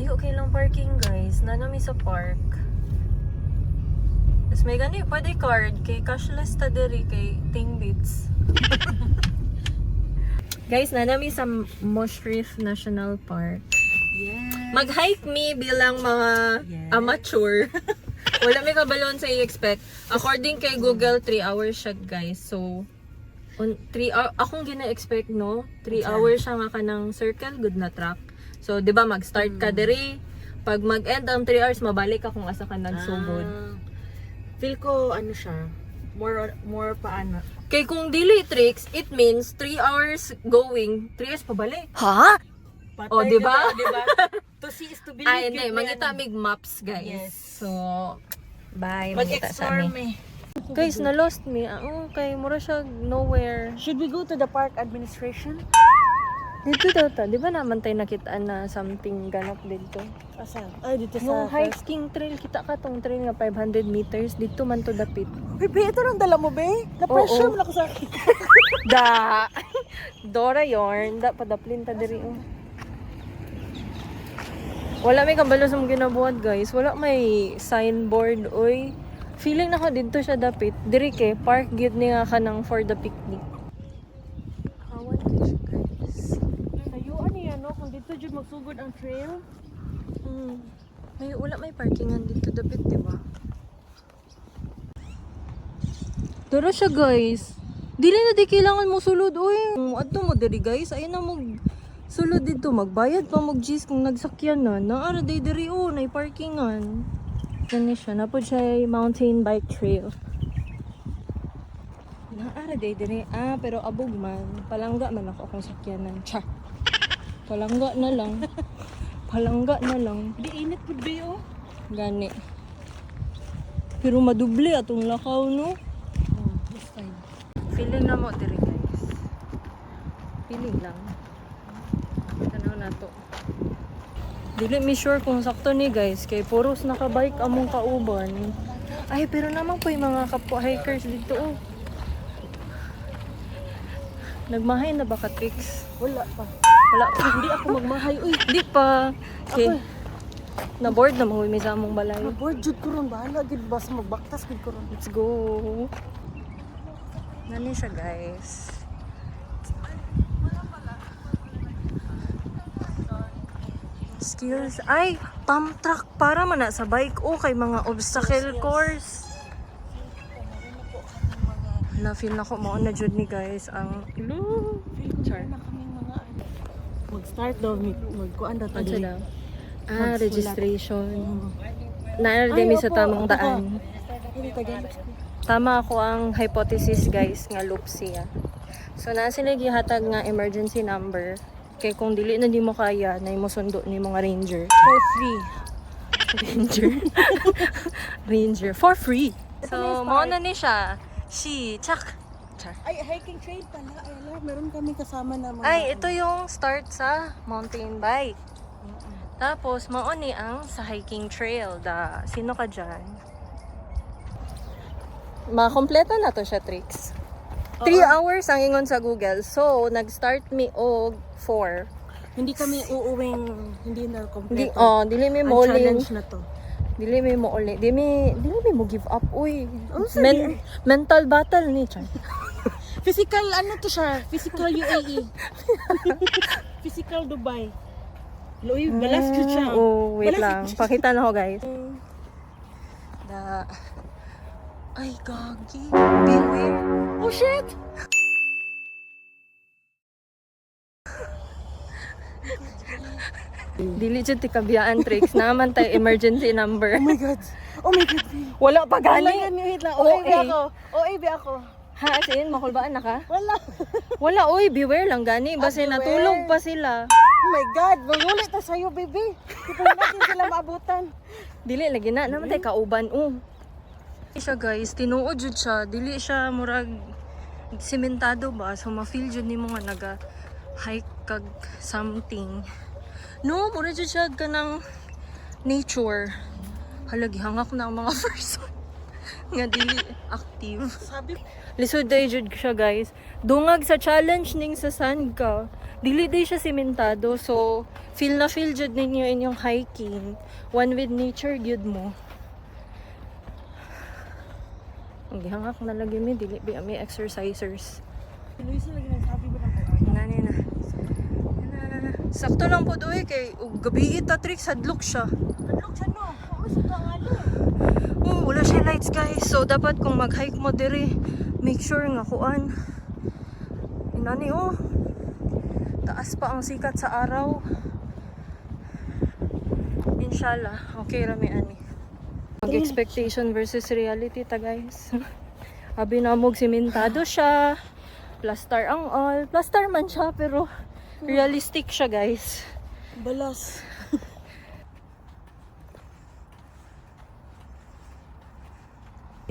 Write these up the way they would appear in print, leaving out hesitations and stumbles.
Layo kailang parking guys. Nanami sa park. Tapos may gani, pwede card. Kay cashless ta diri kay Tingbits. Guys, nanami sa Mosh Reef National Park. Yes. Mag-hike me bilang mga amateur. Wala may kabalon sa i-expect. According kay Google, 3 hours siya guys. So, 3 hours, akong gina-expect no? 3 hours siya nga ka ng circle, good na track. So, di ba mag-start ka diri. Pag mag-end ang 3 hours, mabalik ka kung asa ka nagsugod. Feel ko, ano siya, more paano. Kay kung dili tricks, it means 3 hours going, 3 hours pabalik. Ha? Oh, di ba? Diba? To see is to believe. Ay, hindi. Mangita mig maps, guys. Yes. So, bye. Mangita sa Mag-explore amin. me. Guys, na-lost me. Okay, mura siya nowhere. Should we go to the park administration? Dito daw ta. Di ba naman tayo nakitaan na something ganap dito? Asan? Ay, dito Yung sa... hiking trail, kita ka tong trail nga 500 meters. Dito man to dapit. Bebe, ito lang dala mo, be? Na-pressure Oo. mo na ako sa akin. Da! Dora yarn. Da, padaplin ta diri. Oh. Wala may kabalo sa mga ginabuhat guys. Wala may signboard. Oy. Feeling na ko dito siya dapit. Diri kay park gid ni nga ka ng for the picnic. Kawan kayo siya guys. Sayuan niya, no? Kung dito dyan magsugod ang trail. Wala may parkingan dito dapit, di ba? Dara siya guys. Dili na di kailangan mo sulod. Uy, adto mo diri guys. Ayun na mo sulod dito. Magbayad pa mag G's kung nagsakyan na. Naara day diri nay parkingan. Gani siya. Napod siya ay mountain bike trail. Naara day diri. Pero abog man. Palangga man ako akong sakyanan. Cha. Palangga na lang. Palangga na lang. Di init po, be, oh. Gani. Pero madubli atong lakaw, no? This time. Feeling na mo diri guys. Feeling lang. Tanaw na to. Dili mi sure kung sakto ni guys. Kay puros nakabike among kauban. Ay, pero naman po yung mga kapwa hikers dito, oh. Nagmahay na ba ka tricks? Wala pa. Wala pa. Hindi ako magmahay. Uy, Hindi pa. Okay. Na-board na mga may sa among balay. mag-board jud ko ron. Bahala, gid ba? Sa magbaktas, gid ko ron. Let's go. Nani siya guys. Skills. Ay, pump track para man na sa bike. O kay mga obstacle course. Na-feel na ko mo na jud ni guys ang char. Mag-start daw, magkuan daw Ano tadi. daw? Registration. Ay, Naarami sa opo, tamang opo. daan. Hindi tagalog ko. Tama ako ang hypothesis guys nga loop siya. So na sila gihatag nga emergency number. Kay kung dili na di mo kaya na mo sundo ni mga ranger. For free. Ranger. Ranger for free. Ito na So yung mo start. na ni siya. Chak. Ay, hiking trail pala. Ay, ala, meron kami kasama na mga... Ay, ito yung start sa mountain bike. Tapos mao ni ang sa hiking trail. Sino ka dyan? Makompleta na to siya tricks. 3 hours ang ingon sa Google. So, nag-start mi og 4. Hindi kami uuwing, hindi na Di, kompleto. dili mi Ang mo challenge na to. Dili mi mo uli. Dili mi mo give up. Uy. Oh, sabi- Mental battle ni Chan. Physical, ano to siya? Physical UAE. Physical Dubai. Loy, balas ko siya. Oh, wait Balas lang. ko siya. Pakita na ko, guys. Ay, gagi. Beware. Oh, shit! Dili jud ti kabiyaan tricks naman tay emergency number. Oh my God. Oh my God. Wala pa Wala gani. yan, wait lang. Oo, OAB ako. OAB ako. Ha, sin makulbaan na ka? Wala. Wala, oy, beware lang gani base beware. natulog pa sila. Oh my God. Magulit na sa'yo, baby. Hindi pa natin sila maabutan. Dili lagi na naman tay kauban. Siya guys, tinuod jud siya. Dili siya murag sementado ba? So ma-feel jud nimo nga naga hike kag something. No, mura jud siya kanang nature. Halagi hangak na ang mga person nga dili active. Sabi, Lisod day jud siya guys. Dungag sa challenge ning sa sand ka. Dili day siya simentado, so feel na feel jud ninyo inyong hiking. One with nature gyud mo. Ang gihangak na lagi mi, dili bi ami exercisers. Luisa lagi nagsabi ba ng Nani na. Sakto lang po doy kay ug gabi ta trick sadlok siya. Kadlok siya no. Masa ka nga lo. Oh, wala siya lights guys. So dapat kung mag-hike mo diri, make sure nga kuan. Inani oh. Taas pa ang sikat sa araw. Inshallah, okay rami ani. Mag-expectation versus reality ta guys. Abi na mog simentado siya. Plaster ang all. Plaster man siya pero realistic siya guys. Balas.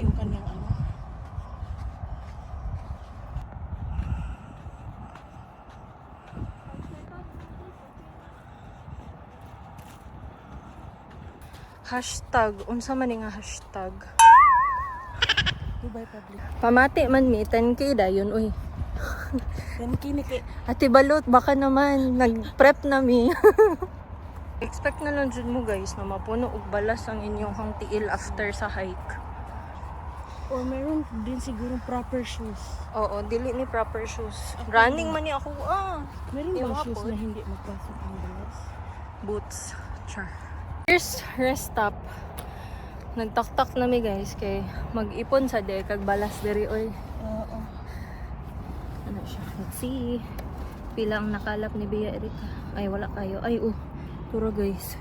Yung kanyang ano. Hashtag, unsa man nga hashtag. Dubai Public. Pamati man mi 10k dayon uy. Yan kini kay Ate Balot, baka naman nag-prep na mi. Expect na lang dyan mo guys na mapuno og balas ang inyong hangtiil after sa hike. or meron din siguro proper shoes. Oo, dili ni proper shoes. Running man ni ako. Meron Yung bang shoes hapon. na hindi magpasok ang balas? Boots. Char. First rest stop. Nagtaktak na mi guys kay mag-ipon sa de kag balas diri oy. Oo. Ano siya? Let's see. Pila ang nakalap ni Bea Erika. Ay, wala kayo. Ay, puro guys.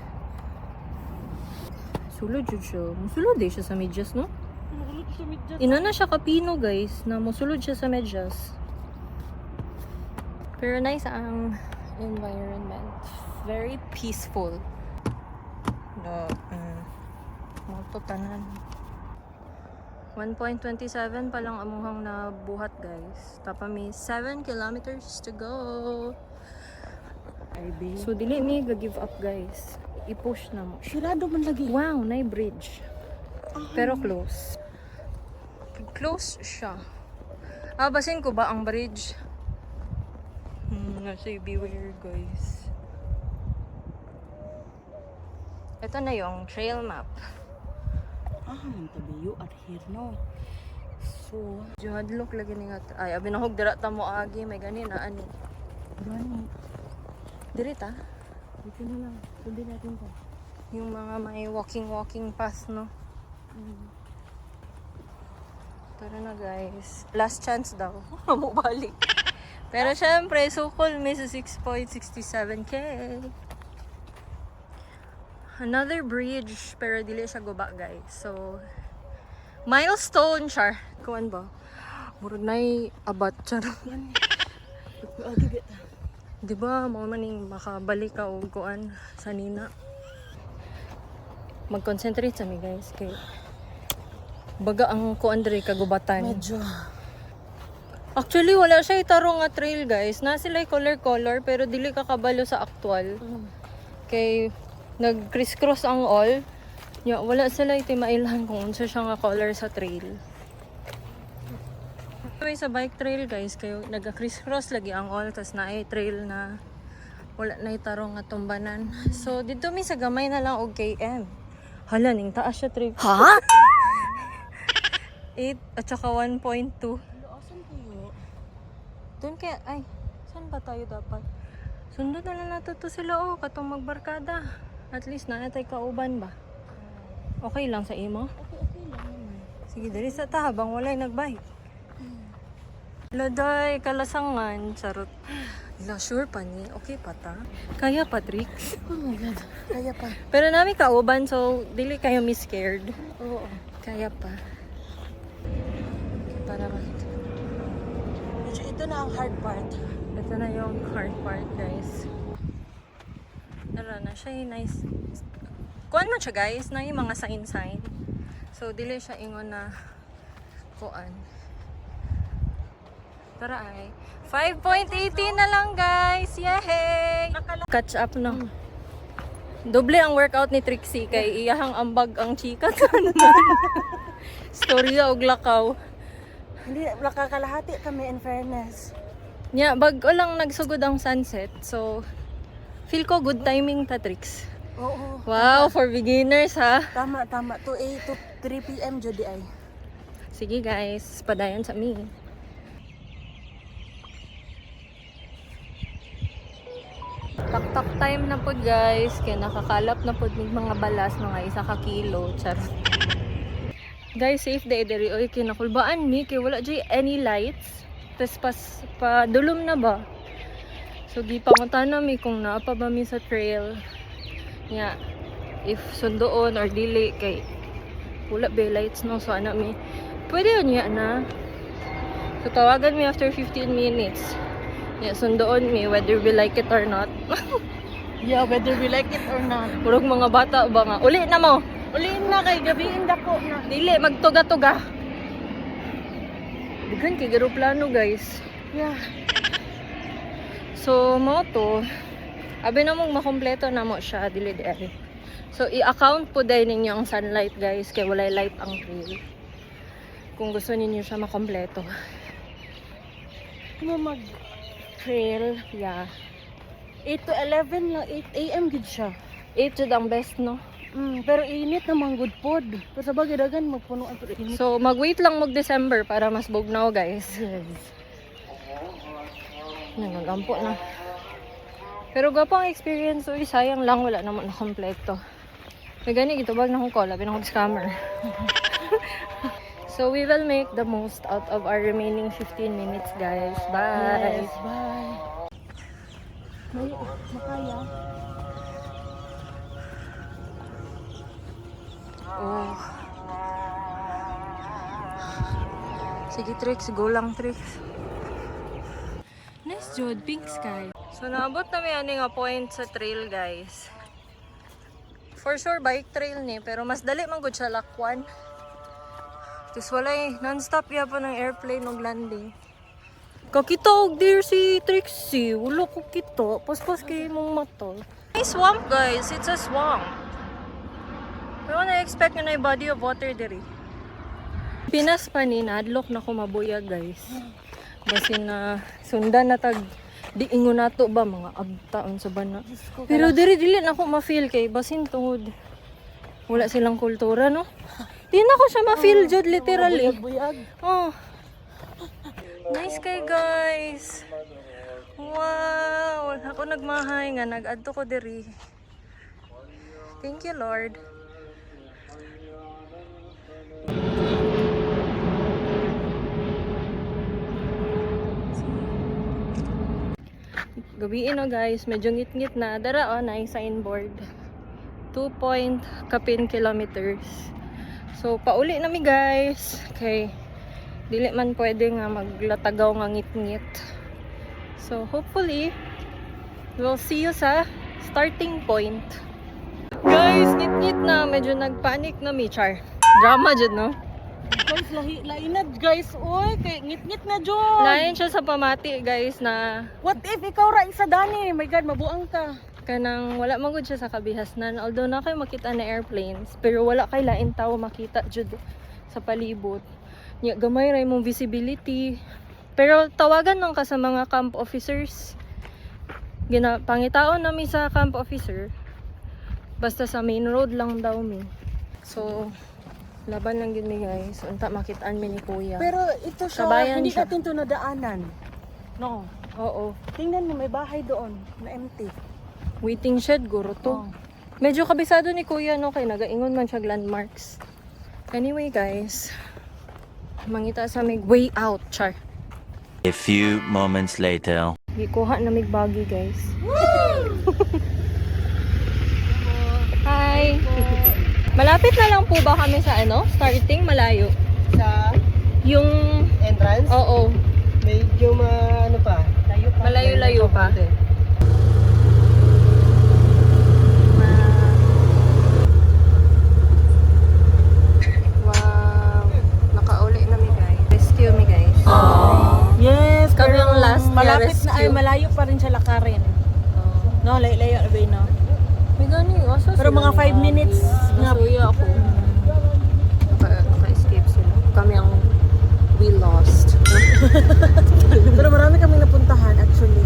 Sulod jud siya. Musulod din siya sa medyas, no? Makulot sa medyas. Ina na siya kapino, guys, na musulod siya sa medyas. Pero nice ang environment. Very peaceful. No, Moto tanan. 1.27 pa lang amuhang na buhat guys. Tapa may 7 kilometers to go. Ay, babe. So dili mi give up guys. I-push na mo. Sirado man lagi. Wow, na bridge. Pero close. Close siya. Basin ko ba ang bridge? Nasa beware guys. Ito na yung trail map. Ang tabiyo at here no. So, Jihadlok lagi ni nga. Ay, abi nahog dira ta mo agi may gani na ani. gani. Diri ta. Dito na lang. Sundin natin to. Yung mga may walking path no. Tara na guys. Last chance daw. Mo balik. Pero syempre, sukol may sa 6.67k. Another bridge, pero dili siya guba guys. So, milestone char. Kuan ba? Murag na'y abat char. Yan. Agi bit. Diba, mo maning makabalik ka o kuan sa nina. Mag-concentrate sa mi guys. Kay baga ang kuan diri kagubatan. Medyo. Actually, wala siya itarong nga trail guys. Na sila color pero dili ka kabalo sa actual. Kay nag-criss-cross ang all. Ya, wala sila iti mailhan kung unsa siya nga color sa trail. Anyway, sa bike trail guys, kayo nag-criss-cross lagi ang all tas na ay trail na wala na itarong nga tumbanan. So dito mi sa gamay na lang og KM. Hala ning taas siya trip. Ha? 8 at saka 1.2. Asan kayo? Doon kaya, ay, saan ba tayo dapat? Sundot na lang nato to sila katong magbarkada. At least na natay kauban ba? Okay lang sa imo? Okay lang naman. Sige, dali sa ta habang walay nagbike. Laday, kalasangan, charot. La, sure pa ni. Okay pa ta? Kaya pa, Trix. Oh my God. Kaya pa. Pero nami kauban, so dili kayo scared. Oo. Kaya pa. Para ba? Medyo ito na ang hard part. Ito na yung hard part, guys. Tara na siya, nice. Kuan man siya, guys, na yung mga sign-sign. So, dili siya ingon na kuan. Tara ay. 5.80 na lang, guys! Yay! Catch up na. Doble ang workout ni Trixie kay iyahang ambag ang chika. Storya og lakaw. Hindi, nakakalahati kami in fairness. Nya, bago lang nagsugod ang sunset. So, feel ko good timing ta, Trix. Oo. Wow, for beginners ha. Tama. 2 to 3 p.m. judi ay. Sige guys, padayon sa mi. Tak-tak time na po guys, kaya nakakalap na po ng mga balas, mga 1 kilo. Charot. Guys, safe day diri. Oy, kinakulbaan mi, kaya wala dyan any lights. Tapos pa dulom na ba? So, gipangutan na mi kung naapa ba mi sa trail. Nya, if sundoon or dili, kay wala ba lights no, so ana mi. Pwede yun ya na. So, tawagan mi after 15 minutes. Yeah, sundoon mi whether we like it or not. Yeah, whether we like it or not. Purog mga bata ba nga. Uli na mo. Uliin na kay gabiin dako na. Dili, magtuga-tuga. Digan kay garo plano guys. Yeah. So, mo to. Abi na mong makompleto na mo siya. Dili dili. So, i-account po dahil ninyo ang sunlight guys. Kaya walay light ang trail. Kung gusto ninyo siya makompleto. Ano mag Trail, yeah. 8 to 11 lang, 8 a.m. gid siya. 8 jud ang best, no? Pero init naman good pod. Pero sa bagay dagan magpuno ang init. So, mag-wait lang mag-December para mas bugnaw, guys. Yes. Nagagampo na. Pero gapang experience, uy, sayang lang, wala naman na kompleto. May gani, gitubag na akong call, labi na akong scammer. So, we will make the most out of our remaining 15 minutes, guys. Bye! Yes, bye. May makaya. Oh. Sige, Trix. Go lang, Trix. Nice, Jude. Pink sky. So, naabot na may ani nga point sa trail, guys. For sure, bike trail ni. Pero mas dali man gud siya lakwan. Tapos walay, non-stop yapon ng airplane og landing. Kakita og dear si Trixie. Wala ko kita. Paspas kay mong matol. Hey, swamp, guys. It's a swamp. Pero na-expect nga na yung body of water diri. Pinas pa ni, nadlok na ko mabuyag, guys. Basin na sundan na tag di ingon nato ba mga agtaon sa bana. Pero dili na ko ma-feel kay basin tungod. Wala silang kultura, no? Di na ko siya ma-feel jud literally. Buyag. Oh. Nice kay guys. Wow, ako nagmahay nga nag-adto ko diri. Thank you, Lord. Gabiin na guys, medyo ngit-ngit na. Dara oh, na signboard. 2 kilometers. So, pauli na mi guys. Okay. Dili man pwede nga maglatagaw nga ngit-ngit. So, hopefully, we'll see you sa starting point. Guys, ngit-ngit na. Medyo nagpanic na mi, char. Drama dyan, no? Guys, lainad guys. Uy, kay ngit-ngit na John. Lain siya sa pamati, guys, na What if ikaw ra isa dani? My God, mabuang ka. kanang wala magud siya sa kabihasnan. Although na kayo makita na airplanes, pero wala kay lain tao makita jud sa palibot. Nya gamay ra imong visibility. Pero tawagan lang ka sa mga camp officers. Pangitaon nami sa camp officer. Basta sa main road lang daw mi. So laban lang gid mi guys. Unta makitaan mi ni kuya. Pero ito siya, Kabayan hindi siya. natin to nadaanan. No. Oo. Tingnan mo, may bahay doon na empty. Waiting shed guro to. Oh. Medyo kabisado ni kuya no kay nagaingon man siya landmarks. Anyway guys, mangita sa mig way out, char. A few moments later. Gikuha na mig bagi guys. Hi. Malapit na lang po ba kami sa ano? Starting malayo. Sa Yung entrance, oo, medyo ano pa, malayo-layo pa. Wow. Nakauli na mi guys. Rescue me guys. Yes, Kami pero ang last na malapit na ay rescue. malayo pa rin siya lakarin. No, layo na ba no? May gani, asa Pero sila mga 5 ni minutes Abby? nga. Nasuya ako. Naka-escape sila. Kami ang we lost. Pero marami kaming napuntahan actually.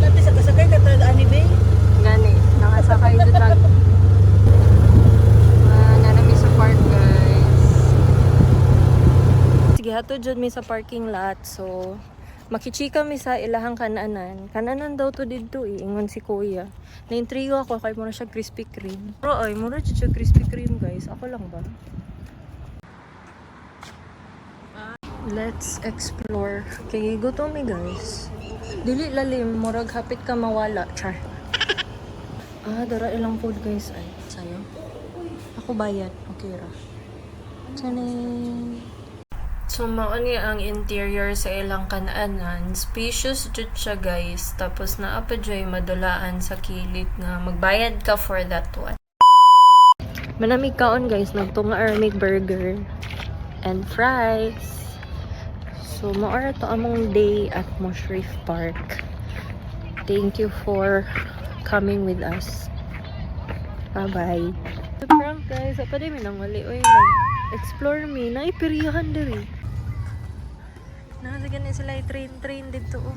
Lati sa kasakay ka ta ani bay. Gani, nakasakay dito lang. Nanami sa park, guys. Sige, hato dyan mi sa parking lot. So, makichika mi sa ilahang kananan. Kananan daw to dito eh. Ingon si kuya. Na-intrigo ako kay muna siya Krispy Kreme. Pero ay, muna siya Krispy Kreme, guys. Ako lang ba? Let's explore. Okay, gutom mi, guys. Dili lalim, murag hapit ka mawala. Char. Dara ilang food, guys. Ay, sayo. Ako bayad. Okay ra. Tchaning! So, mauni ang interior sa ilang kanaanan. Spacious jud siya, guys. Tapos, naapa dyo'y madulaan sa kilid nga magbayad ka for that one. Manamig kaon, guys. Nagtunga armig burger and fries. So, maora to among day at Mosh Reef Park. Thank you for coming with us. Bye-bye. So, prank, guys. Apa din minangali. Uy, explore me. Naipirihan diri. Nasa ganun sila train dito. Oh.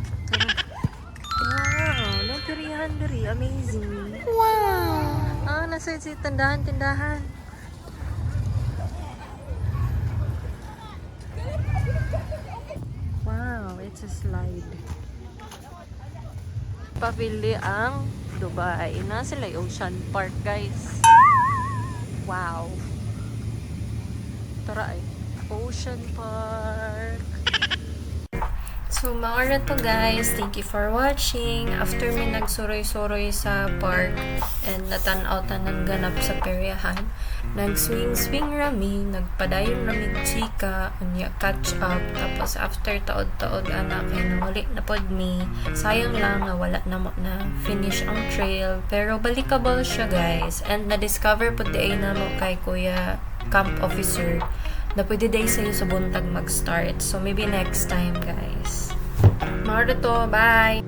Wow, naipirihan diri. Amazing. Wow. Nasa si tindahan. Wow, it's a slide. Pabili ang Dubai. Nasa sila Ocean Park, guys. Wow. Tara ay. Ocean Park. So, maura to, guys. Thank you for watching. After me nagsuroy-suroy sa park and natanaw tanan ganap sa peryahan, nag-swing rami, nagpadayon rami chika, unya catch up. Tapos after taod-taod anak kay nawali na pod me. Sayang lang nga wala na mo na finish ang trail, pero balikable siya, guys. And na-discover po di ay na mo kay Kuya Camp Officer na pwede day sa'yo sa buntag mag-start. So, maybe next time, guys. Maura to. Bye!